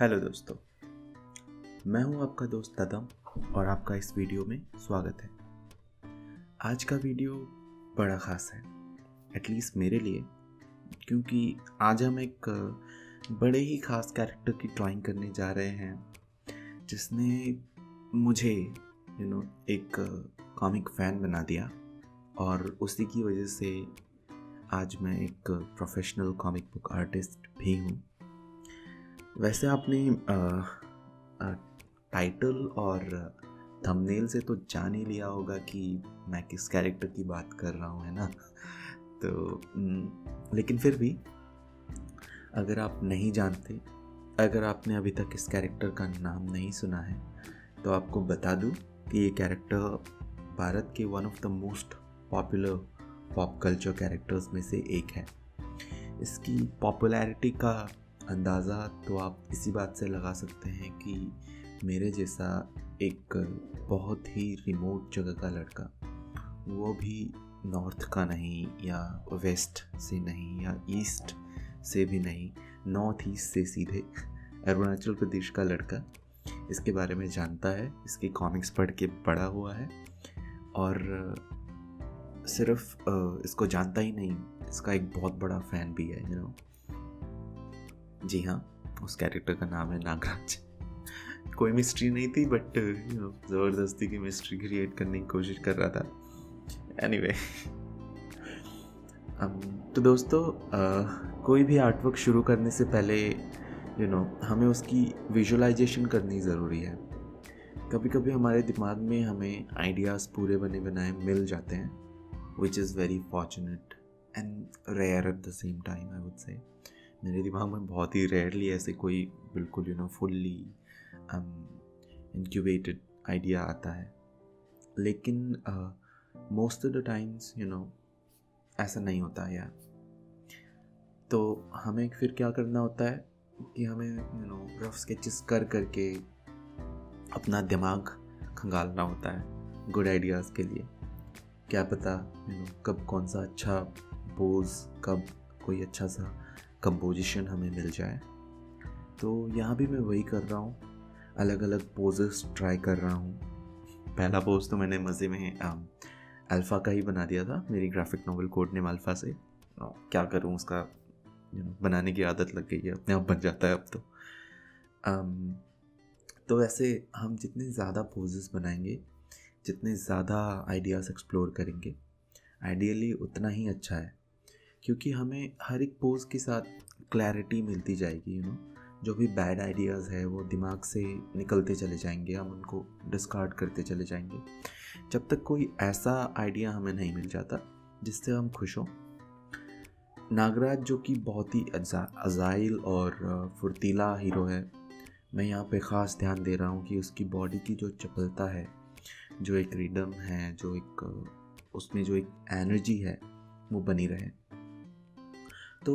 Hello दोस्तों, मैं हूं आपका दोस्त तदम और आपका इस वीडियो में स्वागत है। आज का वीडियो बड़ा ख़ास है, एटलीस्ट मेरे लिए, क्योंकि आज हम एक बड़े ही ख़ास कैरेक्टर की ड्राइंग करने जा रहे हैं जिसने मुझे एक कॉमिक फ़ैन बना दिया और उसी की वजह से आज मैं एक प्रोफेशनल कॉमिक बुक आर्टिस्ट भी हूँ। वैसे आपने टाइटल और थंबनेल से तो जान ही लिया होगा कि मैं किस कैरेक्टर की बात कर रहा हूँ, है ना। तो लेकिन फिर भी अगर आप नहीं जानते, अगर आपने अभी तक इस कैरेक्टर का नाम नहीं सुना है, तो आपको बता दूँ कि ये कैरेक्टर भारत के one of the most popular pop culture characters में से एक है। इसकी पॉपुलैरिटी का अंदाज़ा तो आप इसी बात से लगा सकते हैं कि मेरे जैसा एक बहुत ही रिमोट जगह का लड़का, वो भी नॉर्थ का नहीं या वेस्ट से नहीं या ईस्ट से भी नहीं, नॉर्थ ईस्ट से सीधे अरुणाचल प्रदेश का लड़का इसके बारे में जानता है, इसकी कॉमिक्स पढ़ के बड़ा हुआ है और सिर्फ इसको जानता ही नहीं, इसका एक बहुत बड़ा फ़ैन भी है। जी हाँ, उस कैरेक्टर का नाम है नागराज। कोई मिस्ट्री नहीं थी, बट ज़बरदस्ती की मिस्ट्री क्रिएट करने की कोशिश कर रहा था। एनीवे, तो दोस्तों, कोई भी आर्टवर्क शुरू करने से पहले हमें उसकी विजुअलाइजेशन करनी ज़रूरी है। कभी कभी हमारे दिमाग में हमें आइडियाज़ पूरे बने बनाए मिल जाते हैं, which is very fortunate and rare at the same time, I would say. मेरे दिमाग में बहुत ही रेयरली ऐसे कोई बिल्कुल फुल्ली इंक्यूबेटेड आइडिया आता है, लेकिन मोस्ट ऑफ द टाइम्स ऐसा नहीं होता यार। तो हमें फिर क्या करना होता है कि हमें रफ स्केचेस कर करके अपना दिमाग खंगालना होता है गुड आइडियाज़ के लिए। क्या पता कब कौन सा अच्छा पोज, कब कोई अच्छा सा कंपोजिशन हमें मिल जाए। तो यहाँ भी मैं वही कर रहा हूँ, अलग अलग पोजेस ट्राई कर रहा हूँ। पहला पोज तो मैंने मज़े में अल्फ़ा का ही बना दिया था, मेरी graphic novel code name alpha से। क्या करूँ, उसका बनाने की आदत लग गई है, अपने आप बन जाता है अब तो। तो वैसे हम जितने ज़्यादा पोजेस बनाएंगे, जितने ज़्यादा आइडियाज़ एक्सप्लोर करेंगे, आइडियली उतना ही अच्छा है, क्योंकि हमें हर एक पोज के साथ क्लैरिटी मिलती जाएगी। जो भी बैड आइडियाज़ है वो दिमाग से निकलते चले जाएंगे, हम उनको डिस्कार्ड करते चले जाएंगे, जब तक कोई ऐसा आइडिया हमें नहीं मिल जाता जिससे हम खुश हों। नागराज जो कि बहुत ही अजाइल और फुर्तीला हीरो है, मैं यहाँ पे ख़ास ध्यान दे रहा हूँ कि उसकी बॉडी की जो चपलता है, जो एक रिदम है, जो एक उसमें जो एक एनर्जी है, वो बनी रहे। तो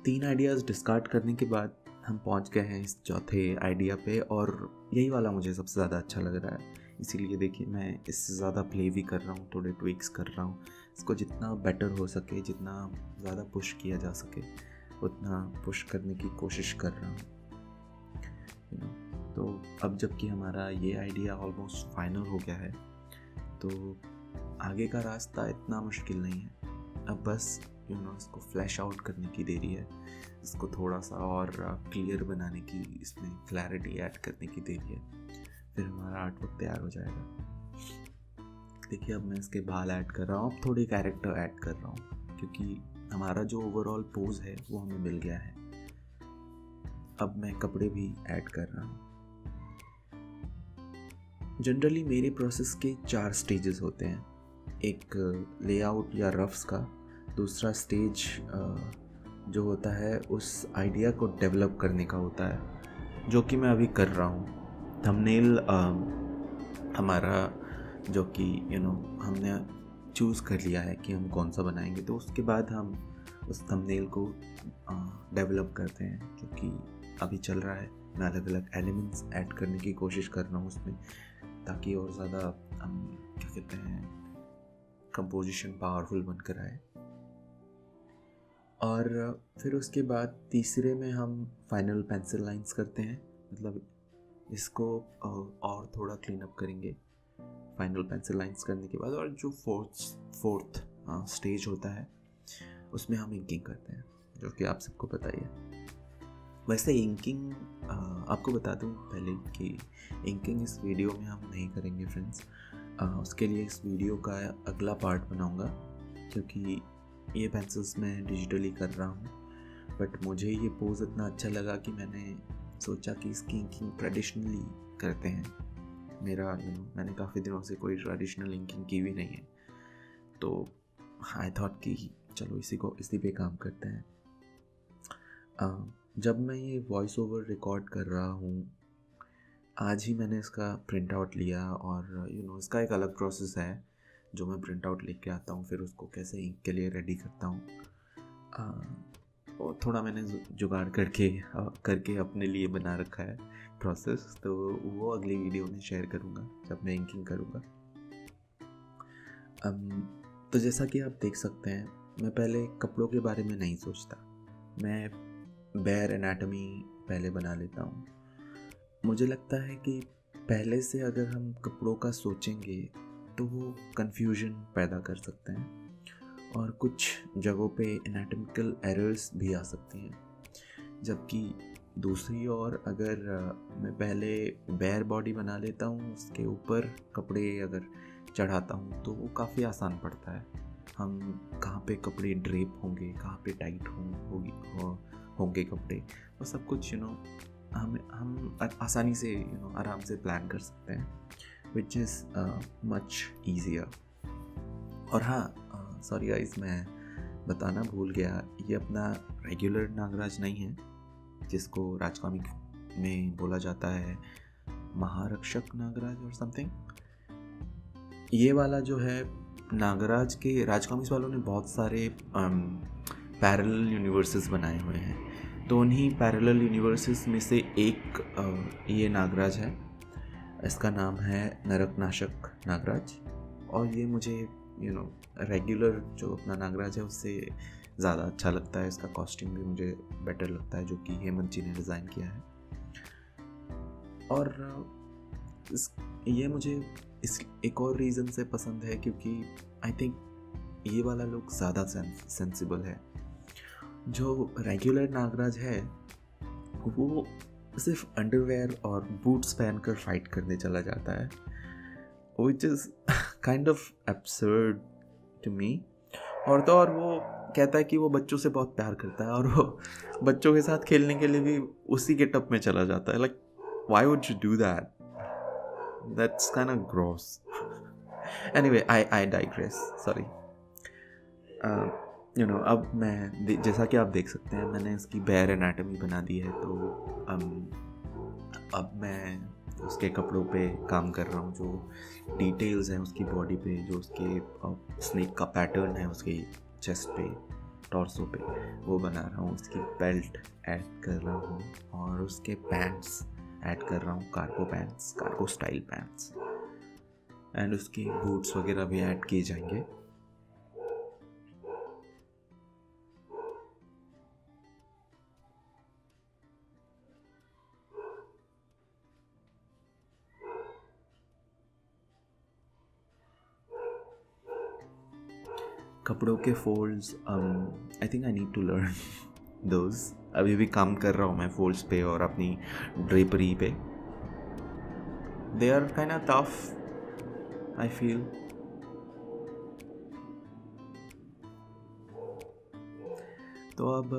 3 आइडियाज़ डिस्कार्ड करने के बाद हम पहुंच गए हैं इस चौथे आइडिया पे, और यही वाला मुझे सबसे ज़्यादा अच्छा लग रहा है। इसीलिए देखिए, मैं इससे ज़्यादा प्ले भी कर रहा हूँ, थोड़े ट्विक्स कर रहा हूँ, इसको जितना बेटर हो सके, जितना ज़्यादा पुश किया जा सके, उतना पुश करने की कोशिश कर रहा हूँ। तो अब जबकि हमारा ये आइडिया ऑलमोस्ट फाइनल हो गया है, तो आगे का रास्ता इतना मुश्किल नहीं है। अब बस इसको फ्लैश आउट करने की देरी है, इसको थोड़ा सा और क्लियर बनाने की, इसमें क्लैरिटी ऐड करने की देरी है, फिर हमारा आर्टवर्क तैयार हो जाएगा। देखिए, अब मैं इसके बाल ऐड कर रहा हूँ, अब थोड़े कैरेक्टर ऐड कर रहा हूँ, क्योंकि हमारा जो ओवरऑल पोज है वो हमें मिल गया है। अब मैं कपड़े भी ऐड कर रहा हूँ। जनरली मेरे प्रोसेस के 4 स्टेजेस होते हैं। एक लेआउट या रफ्स का, दूसरा स्टेज जो होता है उस आइडिया को डेवलप करने का होता है, जो कि मैं अभी कर रहा हूँ। थंबनेल हमारा जो कि हमने चूज़ कर लिया है कि हम कौन सा बनाएंगे, तो उसके बाद हम उस थंबनेल को डेवलप करते हैं, जो कि अभी चल रहा है। मैं अलग अलग एलिमेंट्स ऐड करने की कोशिश कर रहा हूँ उसमें, ताकि और ज़्यादा क्या कहते हैं, कंपोजिशन पावरफुल बनकर आए। और फिर उसके बाद तीसरे में हम फाइनल पेंसिल लाइंस करते हैं, मतलब इसको और थोड़ा क्लीन अप करेंगे फाइनल पेंसिल लाइंस करने के बाद। और जो फोर्थ स्टेज होता है उसमें हम इंकिंग करते हैं, जो कि आप सबको पता ही है। वैसे इंकिंग आपको बता दूं पहले कि इंकिंग इस वीडियो में हम नहीं करेंगे फ्रेंड्स। उसके लिए इस वीडियो का अगला पार्ट बनाऊंगा, क्योंकि ये पेंसिल्स मैं डिजिटली कर रहा हूँ। बट मुझे ये पोज इतना अच्छा लगा कि मैंने सोचा कि इसकी इंकिंग ट्रेडिशनली करते हैं। मैंने काफ़ी दिनों से कोई ट्रेडिशनल इंकिंग की भी नहीं है, तो आई थॉट कि चलो इसी पे काम करते हैं। जब मैं ये वॉइस ओवर रिकॉर्ड कर रहा हूँ, आज ही मैंने इसका प्रिंट आउट लिया, और इसका एक अलग प्रोसेस है जो मैं प्रिंट आउट लेके आता हूँ, फिर उसको कैसे इंक के लिए रेडी करता हूँ। और थोड़ा मैंने जुगाड़ करके अपने लिए बना रखा है प्रोसेस, तो वो अगली वीडियो में शेयर करूँगा जब मैं इंकिंग करूँगा। तो जैसा कि आप देख सकते हैं, मैं पहले कपड़ों के बारे में नहीं सोचता, मैं बेयर एनाटॉमी पहले बना लेता हूँ। मुझे लगता है कि पहले से अगर हम कपड़ों का सोचेंगे तो वो कन्फ्यूजन पैदा कर सकते हैं, और कुछ जगहों पे एनाटॉमिकल एरर्स भी आ सकती हैं। जबकि दूसरी ओर अगर मैं पहले बेयर बॉडी बना लेता हूँ, उसके ऊपर कपड़े अगर चढ़ाता हूँ, तो वो काफ़ी आसान पड़ता है। हम कहाँ पे कपड़े ड्रेप होंगे, कहाँ पे टाइट होंगे कपड़े, वो सब कुछ हम आसानी से आराम से प्लान कर सकते हैं, विच इज़ मच ईजियर। और हाँ, सॉरी गाइस, मैं बताना भूल गया, ये अपना रेगुलर नागराज नहीं है, जिसको राजकॉमिक में बोला जाता है महारक्षक नागराज और समथिंग। ये वाला जो है नागराज के राजकॉमिक्स वालों ने बहुत सारे पैरेलल यूनिवर्सेस बनाए हुए हैं, तो उन्हीं पैरेलल यूनिवर्सेस में से एक ये नागराज है। इसका नाम है नरकनाशक नागराज, और ये मुझे रेगुलर जो अपना नागराज है उससे ज़्यादा अच्छा लगता है। इसका कॉस्ट्यूम भी मुझे बेटर लगता है, जो कि हेमंत जी ने डिज़ाइन किया है। और ये मुझे इस एक और रीज़न से पसंद है, क्योंकि आई थिंक ये वाला लुक ज़्यादा सेंसिबल है। जो रेगुलर नागराज है वो सिर्फ अंडरवेयर और बूट्स पहनकर फाइट करने चला जाता है, which is kind of absurd to me। और तो और वो कहता है कि वो बच्चों से बहुत प्यार करता है, और वो बच्चों के साथ खेलने के लिए भी उसी गेटअप में चला जाता है। Like, why would you do that? That's kind of gross. Anyway, I digress. Sorry. अब मैं जैसा कि आप देख सकते हैं, मैंने इसकी बेयर एनाटॉमी बना दी है, तो अब मैं उसके कपड़ों पे काम कर रहा हूँ। जो डिटेल्स हैं उसकी बॉडी पे, जो उसके स्नेक का पैटर्न है उसके चेस्ट पे, टॉर्सो पे, वो बना रहा हूँ। उसकी बेल्ट ऐड कर रहा हूँ, और उसके पैंट्स ऐड कर रहा हूँ, कार्गो स्टाइल पैंट्स, एंड उसके बूट्स वगैरह भी ऐड किए जाएंगे। कपड़ों के folds, I think I need to learn those. अभी भी काम कर रहा हूँ मैं फोल्ड्स पे और अपनी ड्रेपरी पे। They are kind of tough, I feel. तो अब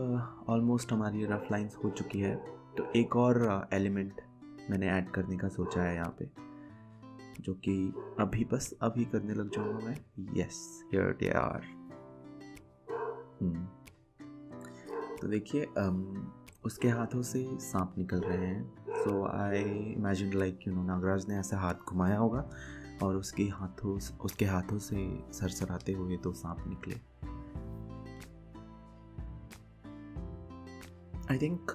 ऑलमोस्ट हमारी रफ लाइंस हो चुकी है, तो एक और एलिमेंट मैंने ऐड करने का सोचा है यहाँ पे, जो कि अभी करने लग जाऊंगा मैं। Yes, here they are. तो देखिए, उसके हाथों से सांप निकल रहे हैं। So I imagine like Nagraj ने ऐसे हाथ घुमाया होगा, और उसके हाथों से सरसराते हुए तो सांप निकले। आई थिंक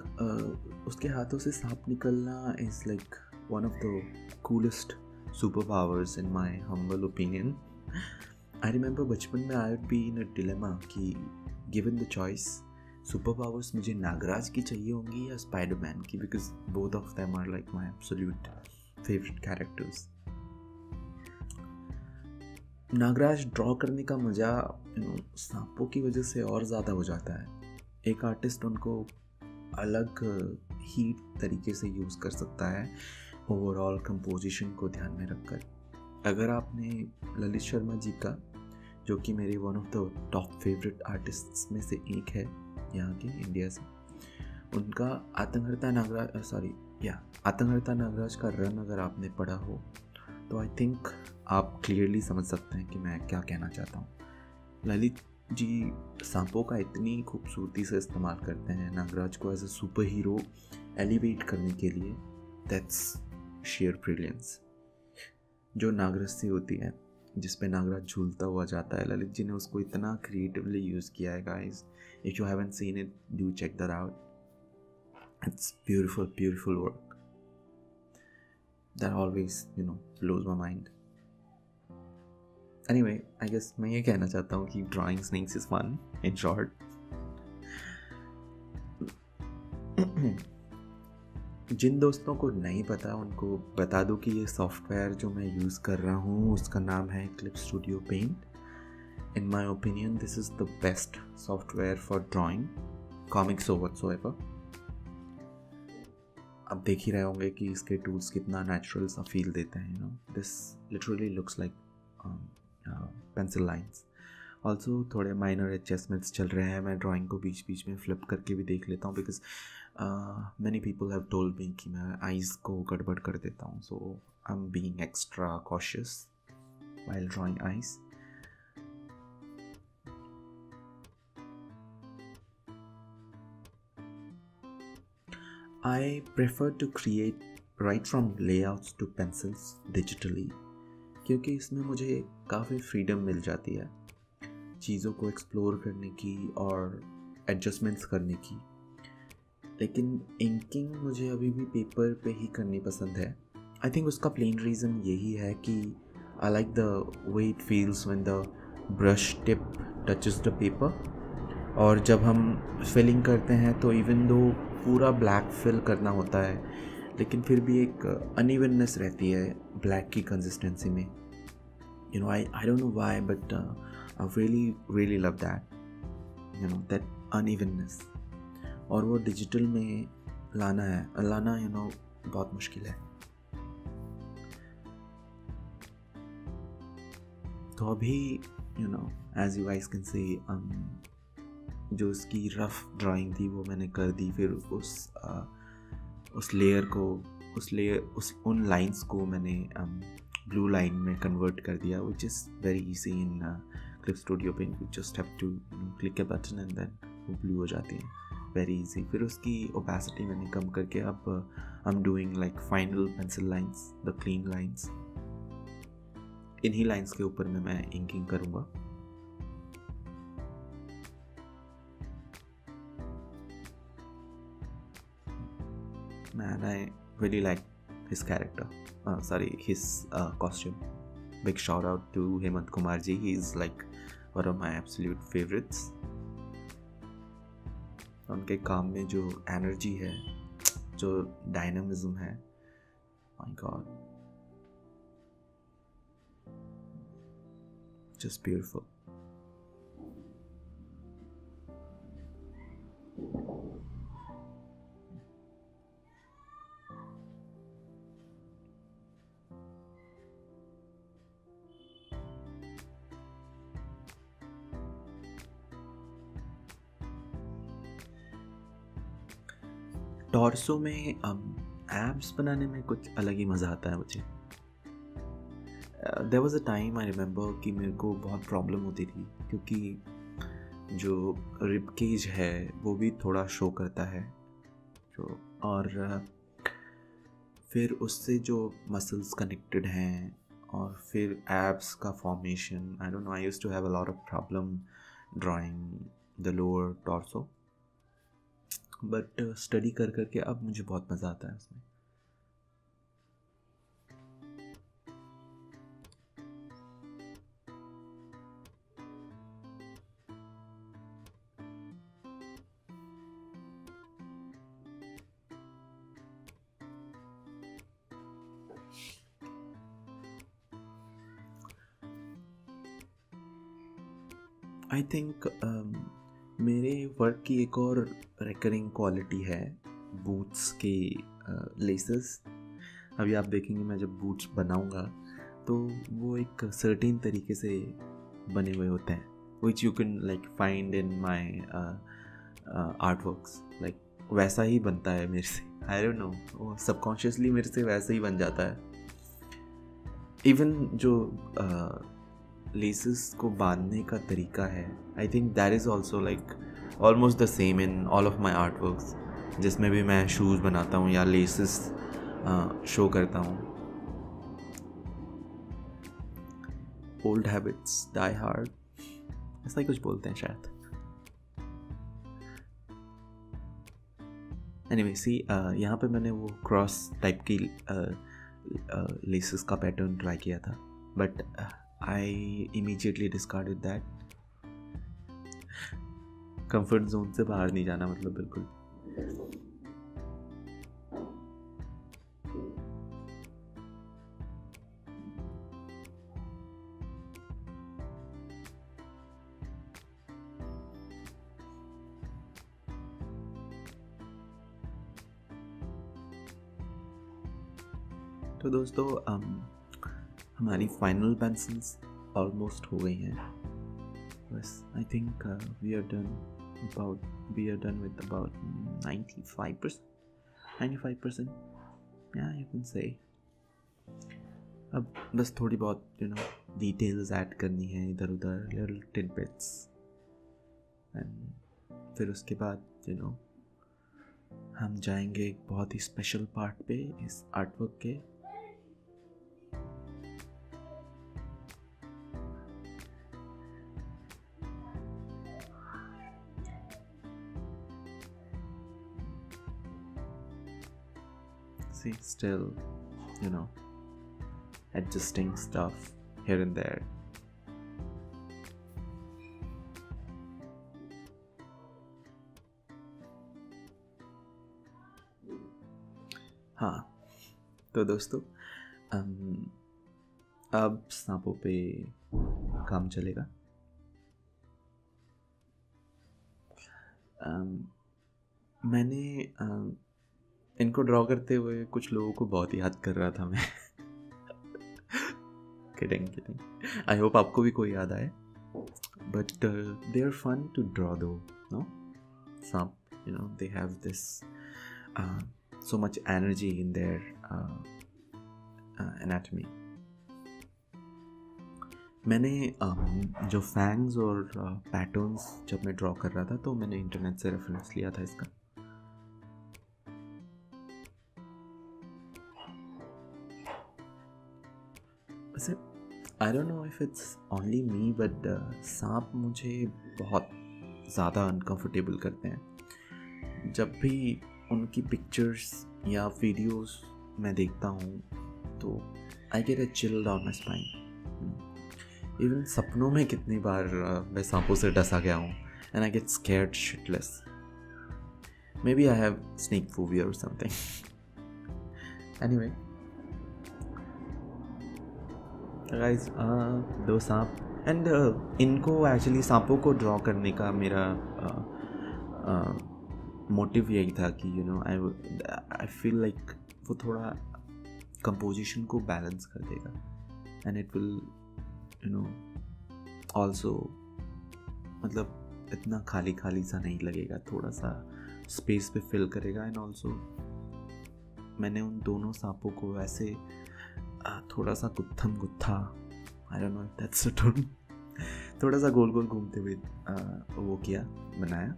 उसके हाथों से सांप निकलना is like one of the coolest super powers in my humble opinion. I remember बचपन में I would be in a dilemma कि given the choice super powers मुझे नागराज की चाहिए होंगी या स्पाइडरमैन की, because both of them are like my absolute favourite characters. Nagraj draw करने का मज़ा सांपों की वजह से और ज़्यादा हो जाता है। एक आर्टिस्ट उनको अलग ही तरीके से यूज़ कर सकता है ओवरऑल कंपोजिशन को ध्यान में रखकर। अगर आपने ललित शर्मा जी का, जो कि मेरे one of the top favourite artists में से एक है यहाँ के इंडिया से, उनका आतंकहर्ता नागराज का रन अगर आपने पढ़ा हो तो आई थिंक आप क्लियरली समझ सकते हैं कि मैं क्या कहना चाहता हूँ। ललित जी सांपों का इतनी खूबसूरती से इस्तेमाल करते हैं नागराज को as a superhero elevate करने के लिए। That's sheer brilliance. जो नागरस्सी होती है जिस पे नागराज झूलता हुआ जाता है, ललित जी ने उसको इतना क्रिएटिवली यूज़ किया है guys. If you haven't seen it, do check that out. It's beautiful work that always blows my mind. Anyway, I guess मैं ये कहना चाहता हूँ कि drawing snakes is fun in short. जिन दोस्तों को नहीं पता उनको बता दूं कि ये सॉफ्टवेयर जो मैं यूज़ कर रहा हूँ उसका नाम है Eclipse Studio Paint। In my opinion this is the best software for drawing comics और व्हाटसोएवर। अब देख ही रहे होंगे कि इसके टूल्स कितना नेचुरल सा फील देते हैं। This literally looks like pencil lines. Also थोड़े माइनर एडजस्टमेंट्स चल रहे हैं। मैं ड्राइंग को बीच बीच में फ्लिप करके भी देख लेता हूँ, because many people have told me कि मैं आइज़ को गड़बड़ कर देता हूँ। So I am being extra cautious while drawing eyes. I prefer to create right from layouts to pencils digitally, क्योंकि इसमें मुझे काफ़ी फ्रीडम मिल जाती है चीज़ों को एक्सप्लोर करने की और एडजस्टमेंट्स करने की। लेकिन इंकिंग मुझे अभी भी पेपर पे ही करनी पसंद है। आई थिंक उसका प्लेन रीज़न यही है कि I like the way it feels when the brush tip touches the paper. और जब हम फिलिंग करते हैं तो इवन दो पूरा ब्लैक फिल करना होता है, लेकिन फिर भी एक अनइवननेस रहती है ब्लैक की कंसिस्टेंसी में। I don't know why, but I really love that, that uneveness। और वो डिजिटल में लाना बहुत मुश्किल है। तो अभी as you guys can see, जो उसकी रफ ड्राइंग थी वो मैंने कर दी। फिर उन लाइंस को मैंने ब्लू लाइन में कन्वर्ट कर दिया, which is very easy in Eclipse Studio Paint। You just have to click a button and then वो ब्लू हो जाती है, वेरी इजी। फिर उसकी ओपेसिटी मैंने कम करके अब I am doing like final pencil lines, the clean lines. इन्हीं लाइंस के ऊपर में मैं इंकिंग करूँगा। Man, I really like his character. His costume. Big shout out to Hemant Kumar ji. He's like one of my absolute favorites. उनके काम में जो एनर्जी है, जो डायनामिज्म है, my God, just beautiful. Torso में एब्स बनाने में कुछ अलग ही मज़ा आता है मुझे। There was a time I remember कि मेरे को बहुत प्रॉब्लम होती थी, क्योंकि जो रिब केज है वो भी थोड़ा शो करता है और फिर उससे जो मसल्स कनेक्टेड हैं और फिर एब्स का formation. I don't know, I used to have a lot of problem drawing the lower torso, but study कर करके अब मुझे बहुत मज़ा आता है उसमें। आई थिंक मेरे वर्क की एक और रिकरिंग क्वालिटी है बूट्स के लेसेस। अभी आप देखेंगे मैं जब बूट्स बनाऊंगा तो वो एक सर्टेन तरीके से बने हुए होते हैं, which you can like find in my art works. Like वैसा ही बनता है मेरे से, आई डोंट नो, वो सबकॉन्शियसली मेरे से वैसा ही बन जाता है। इवन जो लेसेस को बांधने का तरीका है, I think that is also like almost the same in all of my art works, जिसमें भी मैं शूज़ बनाता हूँ या लेसेस शो करता हूँ। ओल्ड हैबिट्स डाई हार्ड, ऐसा ही कुछ बोलते हैं शायद। एनीवे सी, यहाँ पे मैंने वो क्रॉस टाइप की लेसेस का पैटर्न ट्राई किया था, but I immediately discarded that. Comfort zone से बाहर नहीं जाना, मतलब बिल्कुल। तो दोस्तों हमारी फाइनल पेंसिल्स ऑलमोस्ट हो गई हैं बस। I think we are done with about 95%, या यू कैन से। अब बस थोड़ी बहुत डिटेल्स ऐड करनी है इधर उधर, लिटिल टिडबिट्स, एंड फिर उसके बाद हम जाएंगे एक बहुत ही स्पेशल पार्ट पे इस आर्टवर्क के। See, still adjusting stuff here and there. हाँ, तो दोस्तों अब सांपों पे काम चलेगा। मैंने इनको ड्रॉ करते हुए कुछ लोगों को बहुत याद कर रहा था मैं। किडिंग। आई होप आपको भी कोई याद आए, but they are fun to draw though, no? सांप, they have this so much energy in their anatomy. मैंने जो फैंग्स और पैटर्न्स जब मैं ड्रॉ कर रहा था तो मैंने इंटरनेट से रेफरेंस लिया था इसका। वैसे आई don't know if it's only me, but सांप मुझे बहुत ज़्यादा अनकंफर्टेबल करते हैं। जब भी उनकी पिक्चर्स या वीडियोस मैं देखता हूँ तो I get a chill down my spine. Even सपनों में कितनी बार मैं सांपों से डसा गया हूँ, and I get scared shitless. Maybe I have snake phobia और समथिंग। एनीवे गाइस, दो सांप, एंड इनको एक्चुअली सांपों को ड्रॉ करने का मेरा मोटिव यही था कि आई फील लाइक वो थोड़ा कंपोजिशन को बैलेंस कर देगा, एंड इट विल ऑल्सो, मतलब इतना खाली खाली सा नहीं लगेगा, थोड़ा सा स्पेस पे फिल करेगा। एंड ऑल्सो मैंने उन दोनों सांपों को ऐसे थोड़ा सा गुत्था, I don't know if that's a term, थोड़ा सा गोल गोल घूमते हुए वो किया, बनाया,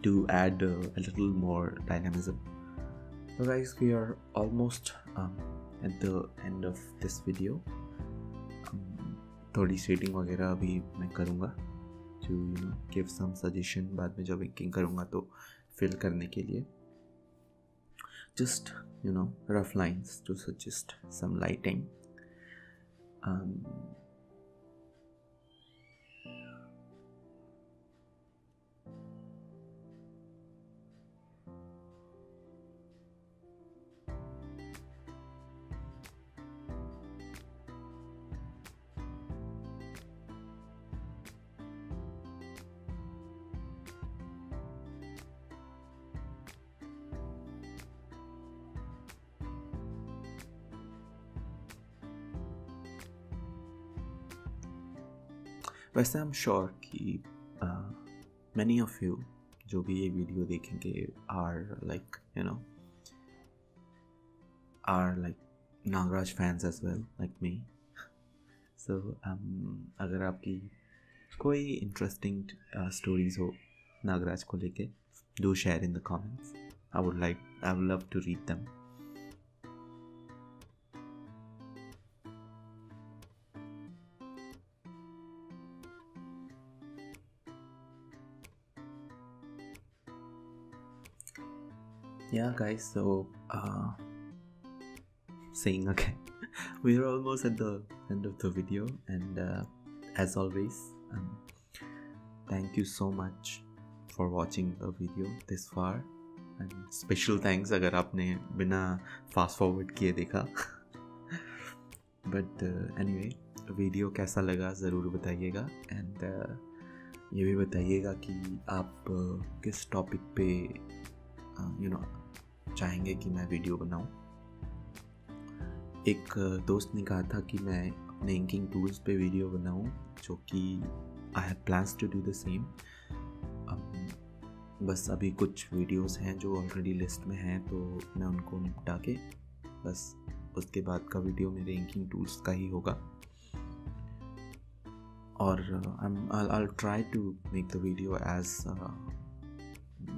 to add a little more dynamism. So guys, we are almost at the end of this video. थोड़ी शेडिंग वगैरह अभी मैं करूँगा to give some suggestion, बाद में जब इंकिंग करूँगा तो फिल करने के लिए, just rough lines to suggest some lighting. वैसे आई एम श्योर कि मैनी ऑफ यू जो भी ये वीडियो देखेंगे are like Nagraj fans as well like me. So अगर आपकी कोई इंटरेस्टिंग स्टोरीज हो नागराज को लेके, do share in the comments. I would love to read them. Yeah guys, so saying again, we are almost at the end of the video, and as always, thank you so much for watching the video this far, and special thanks अगर आपने बिना fast forward किए देखा. But anyway, video कैसा लगा ज़रूर बताइएगा, and ये भी बताइएगा कि आप किस टॉपिक पे चाहेंगे कि मैं वीडियो बनाऊं. एक दोस्त ने कहा था कि मैं अपने इंकिंग टूल्स पे वीडियो बनाऊं, जो कि I have plans to do the same. बस अभी कुछ वीडियोस हैं जो ऑलरेडी लिस्ट में हैं, तो मैं उनको निपटा के बस उसके बाद का वीडियो मेरे इंकिंग टूल्स का ही होगा. और I'll try to make the video as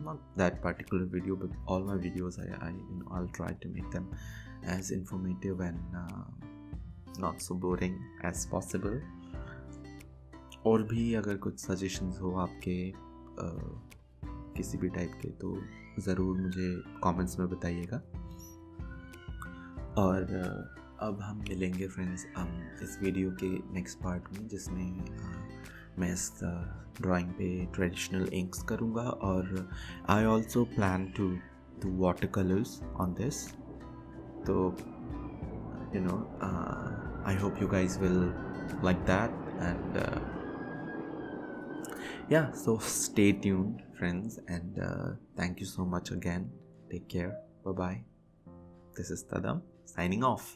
not that particular video, but all my videos I'll try to make them as informative and not so boring as possible. और भी अगर कुछ suggestions हो आपके किसी भी टाइप के, तो ज़रूर मुझे कमेंट्स में बताइएगा. और अब हम मिलेंगे फ्रेंड्स इस वीडियो के नेक्स्ट पार्ट में, जिसमें मैं इस ड्राइंग पे ट्रेडिशनल इंक्स करूँगा, और I also plan to do water colours on this. तो I hope you guys will like that, and yeah, so stay tuned friends, and thank you so much again. Take care. Bye bye. This is Tadam signing off.